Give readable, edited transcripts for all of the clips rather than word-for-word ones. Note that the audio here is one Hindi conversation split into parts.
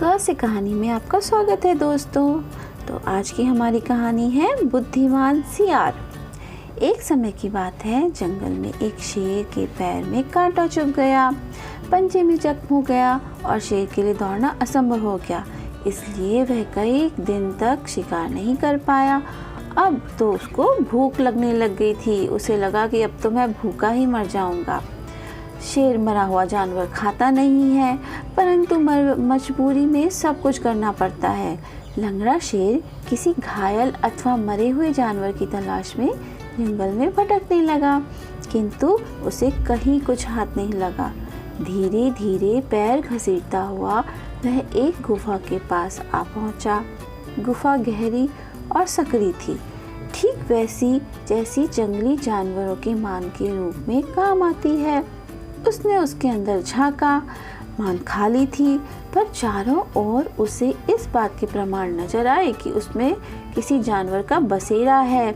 क से कहानी में आपका स्वागत है दोस्तों। तो आज की हमारी कहानी है बुद्धिमान सियार। एक समय की बात है, जंगल में एक शेर के पैर में कांटा चुभ गया, पंजे में जख्म हो गया और शेर के लिए दौड़ना असंभव हो गया। इसलिए वह कई दिन तक शिकार नहीं कर पाया। अब तो उसको भूख लगने लग गई थी। उसे लगा कि अब तो मैं भूखा ही मर जाऊंगा। शेर मरा हुआ जानवर खाता नहीं है, परंतु मजबूरी में सब कुछ करना पड़ता है। लंगड़ा शेर किसी घायल अथवा मरे हुए जानवर की तलाश में जंगल में भटकने लगा, किंतु उसे कहीं कुछ हाथ नहीं लगा। धीरे धीरे पैर घसीटता हुआ वह एक गुफा के पास आ पहुंचा। गुफा गहरी और सकरी थी, ठीक वैसी जैसी जंगली जानवरों के मान के रूप में काम आती है। उसने उसके अंदर झांका। मान खाली थी, पर चारों ओर उसे इस बात के प्रमाण नजर आए कि उसमें किसी जानवर का बसेरा है।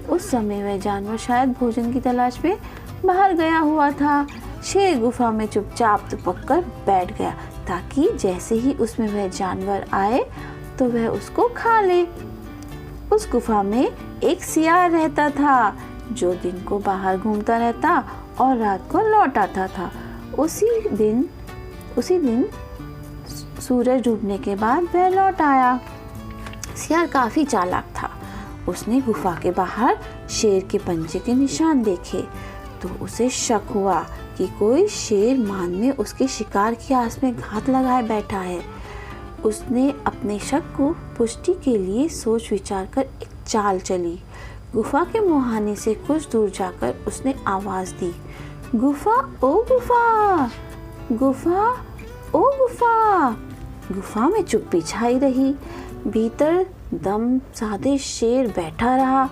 उस समय वह जानवर शायद भोजन की तलाश में बाहर गया हुआ था। शेर गुफा में चुपचाप दुबक कर बैठ गया, ताकि जैसे ही उसमें वह जानवर आए तो वह उसको खा ले। उस गुफा में एक सियार रहता था, जो दिन को बाहर घूमता रहता और रात को लौट आता था। उसी दिन सूरज डूबने के बाद वह लौट आया। सियार काफी चालाक था। उसने गुफा के बाहर शेर के पंजे के निशान देखे तो उसे शक हुआ कि कोई शेर मान में उसके शिकार की आस में घात लगाए बैठा है। उसने अपने शक को पुष्टि के लिए सोच विचार कर एक चाल चली। गुफा के मुहाने से कुछ दूर जाकर उसने आवाज दी, गुफा ओ गुफा, गुफा ओ गुफा। गुफा में चुप्पी छाई रही। भीतर दम साधे शेर बैठा रहा।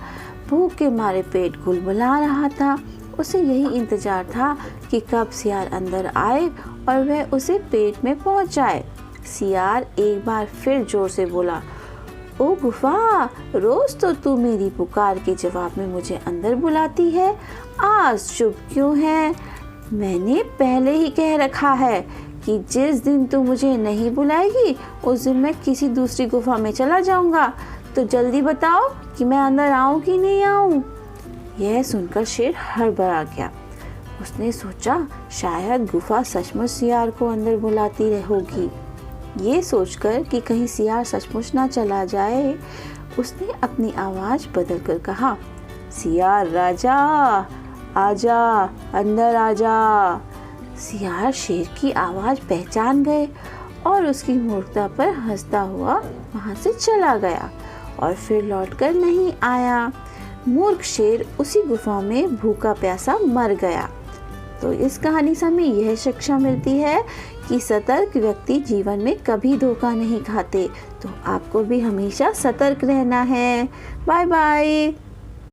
भूख के मारे पेट गुलगुला रहा था। उसे यही इंतजार था कि कब सियार अंदर आए और वह उसे पेट में पहुंच जाए। सियार एक बार फिर जोर से बोला, ओ गुफा, रोज तो तू मेरी पुकार के जवाब में मुझे अंदर बुलाती है, आज चुप क्यों है? मैंने पहले ही कह रखा है कि जिस दिन तू मुझे नहीं बुलाएगी उस दिन मैं किसी दूसरी गुफा में चला जाऊंगा। तो जल्दी बताओ कि मैं अंदर आऊं कि नहीं आऊं? यह सुनकर शेर हड़बड़ा गया। उसने सोचा शायद गुफा सचमुच सियार को अंदर बुलाती होगी। ये सोचकर कि कहीं सियार सचमुच ना चला जाए, उसने अपनी आवाज बदलकर कहा, सियार राजा, आजा, अंदर आजा। सियार शेर की आवाज पहचान गए और उसकी मूर्खता पर हंसता हुआ वहां से चला गया और फिर लौटकर नहीं आया। मूर्ख शेर उसी गुफा में भूखा प्यासा मर गया। तो इस कहानी से हमें यह शिक्षा मिलती है कि सतर्क व्यक्ति जीवन में कभी धोखा नहीं खाते। तो आपको भी हमेशा सतर्क रहना है। Bye bye.